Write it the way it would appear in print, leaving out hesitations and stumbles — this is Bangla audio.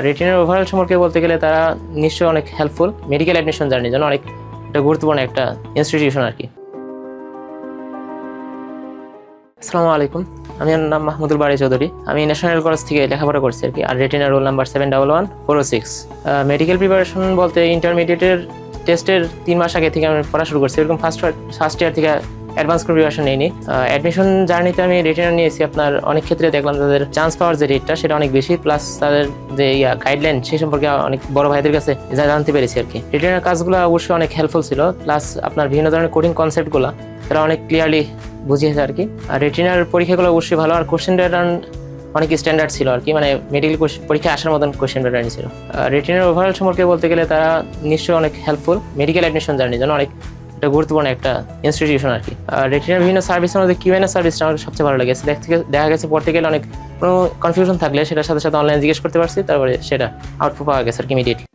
রেটিনার ওভারঅল সম্পর্কে বলতে গেলে তারা নিশ্চয়ই অনেক হেল্পফুল। মেডিকেল অ্যাডমিশন জার্নির জন্য অনেক একটা গুরুত্বপূর্ণ একটা ইনস্টিটিউশন আর কি। আসসালামু আলাইকুম, আমার নাম মাহমুদুল বাড়ি চৌধুরী। আমি ন্যাশনাল কলেজ থেকে লেখাপড়া করছি আর কি। আর রেটিনার রোল নাম্বার 711406। মেডিকেল প্রিপারেশন বলতে ইন্টারমিডিয়েটের টেস্টের 3 মাস আগে থেকে আমি পড়া শুরু করছি। এরকম ফার্স্ট ইয়ার থেকে অ্যাডভান্স কোনো প্রিপারেশন নেইনি। অ্যাডমিশন জার্নিতে আমি রেটিনা নিয়েছি। আপনার অনেক ক্ষেত্রে দেখলাম তাদের চান্স পাওয়ার যে রেটটা সেটা অনেক বেশি, প্লাস তাদের যে গাইডলাইন সেই সম্পর্কে অনেক বড় ভাইদের কাছে জানতে পেরেছি আর কি। রেটিনার কাজগুলো অবশ্যই অনেক হেল্পফুল ছিল, প্লাস আপনার বিভিন্ন ধরনের কোডিং কনসেপ্টগুলো তারা অনেক ক্লিয়ারলি বুঝিয়েছে আর কি। আর রেটিনার পরীক্ষাগুলো অবশ্যই ভালো, আর কোশ্চেন প্যাটার্ন অনেক স্ট্যান্ডার্ড ছিল আর কি, মানে মেডিকেল পরীক্ষা আসার মতন কোশ্চেন প্যাটার্ন ছিল। রেটিনার ওভারঅল সম্পর্কে বলতে গেলে তারা নিশ্চয়ই অনেক হেল্পফুল। মেডিকেল অ্যাডমিশন জার্নির জন্য অনেক একটা গুরুত্বপূর্ণ একটা ইনস্টিটিউশন আর কি। রেটিনার বিভিন্ন সার্ভিসের মধ্যে কিউএনএ সার্ভিসটা আমার সবচেয়ে ভালো লেগেছে। দেখা গেছে পড়তে গেলে অনেক কোনো কনফিউশন থাকলে সেটার সাথে সাথে অনলাইনে জিজ্ঞেস করতে পারছি, তারপরে সেটা আউটপুট পাওয়া গেছে আর কি ইমিডিয়েটলি।